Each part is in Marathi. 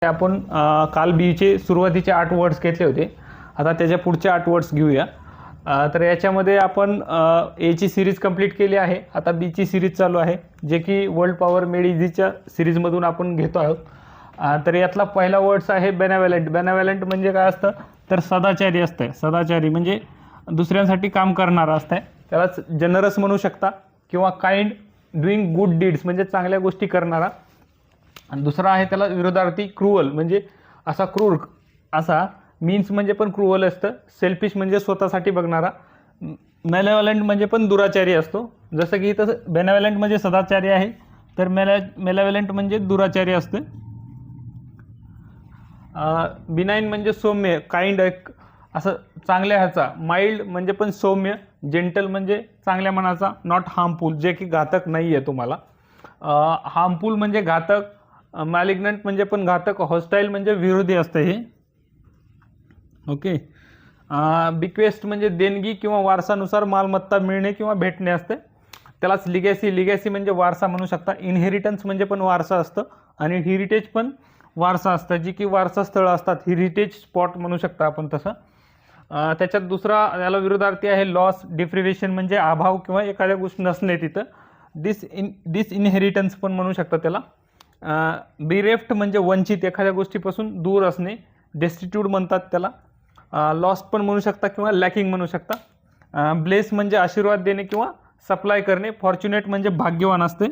आपण काल बीचे सुरुवातीचे 8 वर्ड्स घेतले होते. आता त्याच्या पुढचे 8 वर्ड्स घेऊया. तर याच्यामध्ये आपण एची सिरीज कंप्लीट केली आहे. आता बीची सिरीज चालू आहे, जे की वर्ल्ड पॉवर मेड इझीच्या सिरीजमधून आपण घेतो आहोत. तर यातला पहिला वर्ड्स आहे बेनेवलेंट. बेनेवलेंट म्हणजे काय असतं, तर सदाचारी असतं. सदाचारी म्हणजे दुसऱ्यांसाठी काम करणारा असतं. त्यालाच जनरस म्हणू शकता किंवा काइंड, डुईंग गुड डीड्स म्हणजे चांगल्या गोष्टी करणारा. आणि दुसरा आहे त्याला विरोधार्थी क्रूअल, म्हणजे असा क्रूर असा. मीन्स म्हणजे पण क्रूअल असतं. सेल्फिश म्हणजे स्वतःसाठी बघणारा. मेलेवलेंट म्हणजे पण दुराचारी असतो. जसं की इथं बेनेवलेंट म्हणजे सदाचारी आहे, तर मेलेवलेंट म्हणजे दुराचारी असते. बिनाईन म्हणजे सौम्य, काइंड असं चांगल्या ह्याचा. माइल्ड म्हणजे पण सौम्य. जेंटल म्हणजे चांगल्या मनाचा. नॉट हार्मफुल जे की घातक नाही आहे तुम्हाला. हार्मफुल म्हणजे घातक. मॅलिग्नंट म्हणजे पण घातक. हॉस्टाईल म्हणजे विरोधी असतं हे. ओके. बिक्वेस्ट म्हणजे देणगी किंवा वारसानुसार मालमत्ता मिळणे किंवा भेटणे असते. त्यालाच लिगॅसी. लिगॅसी म्हणजे वारसा म्हणू शकता. इनहेरिटन्स म्हणजे पण वारसा असतं आणि हेरिटेज पण वारसा असतं, जी की वारसा स्थळं असतात. हेरिटेज स्पॉट म्हणू शकता आपण तसं. त्याच्यात दुसरा याला विरोधार्थी आहे लॉस. डिप्रिव्हेशन म्हणजे अभाव किंवा एखाद्या गोष्टी नसणे तिथं. डिसइनहेरिटन्स पण म्हणू शकता त्याला. बिरेफ्ट म्हणजे वंचित, एखाद्या गोष्टीपासून दूर असणे. डेस्टिट्यूट म्हणतात त्याला. लॉस्ट पण म्हणू शकता किंवा लॅकिंग म्हणू शकता. ब्लेस म्हणजे आशीर्वाद देणे किंवा सप्लाय करणे. फॉर्च्युनेट म्हणजे भाग्यवान असते.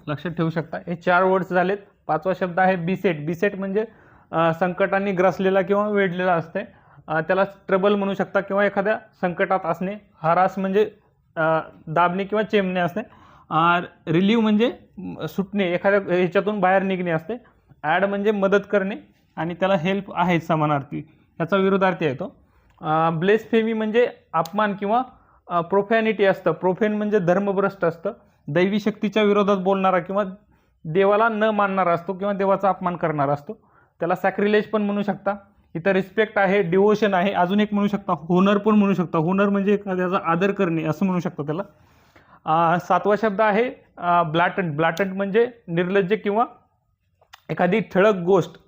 लक्षात ठेवू शकता. हे 4 वर्ड्स झालेत. 5वा शब्द आहे बिसेट. बिसेट म्हणजे संकटांनी ग्रासलेला किंवा वेढलेला असते. त्याला ट्रबल म्हणू शकता किंवा एखाद्या संकटात असणे. हरास म्हणजे दाबणे किंवा चेमणे असते. रिलीव्ह म्हणजे सुटणे, एखाद्या ह्याच्यातून बाहेर निघणे असते. ॲड म्हणजे मदत करणे आणि त्याला हेल्प आहे समानार्थी, याचा विरोधार्थी आहे तो. ब्लेसफेमी म्हणजे अपमान किंवा प्रोफॅनिटी असतं. प्रोफेन म्हणजे धर्मभ्रष्ट असतं. दैवी शक्तीच्या विरोधात बोलणारा किंवा देवाला न मानणारा असतो किंवा देवाचा अपमान करणारा असतो. त्याला सॅक्रिलेज पण म्हणू शकता. इथं रिस्पेक्ट आहे, डिवोशन आहे. अजून एक म्हणू शकता होनर पण म्हणू शकता. होनर म्हणजे एखाद्याचा आदर करणे असं म्हणू शकतो त्याला. 7वा शब्द आहे ब्लॅटंट. ब्लॅटंट म्हणजे निर्लज्ज किंवा एखादी ठळक गोष्ट,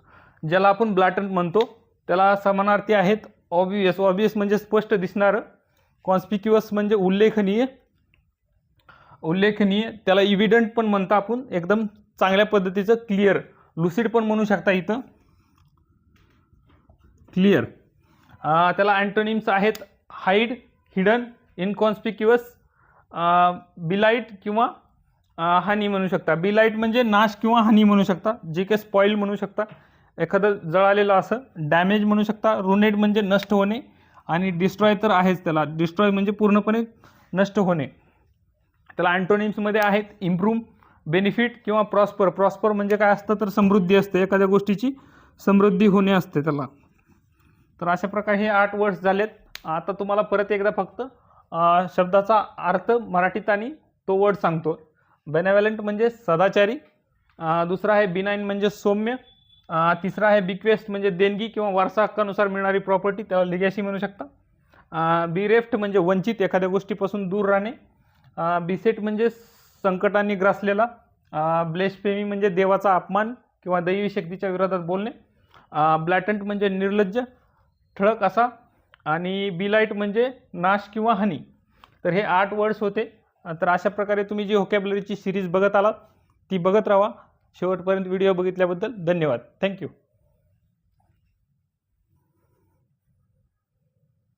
ज्याला आपण ब्लॅटंट म्हणतो. त्याला समानार्थी आहेत ऑब्वियस. ऑब्वियस म्हणजे स्पष्ट दिसणारं. कॉन्स्पिक्युअस म्हणजे उल्लेखनीय. उल्लेखनीय त्याला इव्हिडंट पण म्हणतो आपण, एकदम चांगल्या पद्धतीचं. क्लिअर. लुसिड पण म्हणू शकता इथं. क्लिअर. त्याला अँटोनिम्स आहेत हाईड, हिडन, इनकॉन्स्पिक्युअस, बिलाइट किंवा हानी म्हणू शकता. बिलाइट म्हणजे नाश किंवा हानी म्हणू शकता, जे काही स्पॉइल म्हणू शकता, एखादं जळालेलं असं. डॅमेज म्हणू शकता. रुनेड म्हणजे नष्ट होणे आणि डिस्ट्रॉय तर आहेच त्याला. डिस्ट्रॉय म्हणजे पूर्णपणे नष्ट होणे. त्याला अँटोनिम्समध्ये आहेत इम्प्रूव्ह, बेनिफिट किंवा प्रॉस्पर. प्रॉस्पर म्हणजे काय असतं, तर समृद्धी असते, एखाद्या गोष्टीची समृद्धी होणे असते त्याला. तर अशा प्रकारे हे 8 वर्ड्स झालेत. आता तुम्हाला परत एकदा फक्त शब्दाचा अर्थ मराठीत आणि तो वर्ड सांगतो. बेनेवलेंट म्हणजे सदाचारी. दुसरा आहे बिनाईन म्हणजे सौम्य. तिसरा आहे बिक्वेस्ट म्हणजे देणगी किंवा वारसा हक्कानुसार मिळणारी प्रॉपर्टी, त्याला लिगॅसी म्हणू शकता. बिरेफ्ट म्हणजे वंचित, एखाद्या गोष्टीपासून दूर राहणे. बिसेट म्हणजे संकटांनी ग्रासलेला. ब्लेसफेमी म्हणजे देवाचा अपमान किंवा दैवी शक्तीच्या विरोधात बोलणे. ब्लॅटंट म्हणजे निर्लज्ज, ठळक असा. आणि बिलाइट म्हणजे नाश किंवा हानी. तर हे 8 वर्ड्स होते. तर अशा प्रकारे तुम्ही जी व्होकॅब्युलरीची सिरीज बघत आलात ती बघत राहा. शेवटपर्यंत व्हिडिओ बघितल्याबद्दल धन्यवाद. थँक्यू.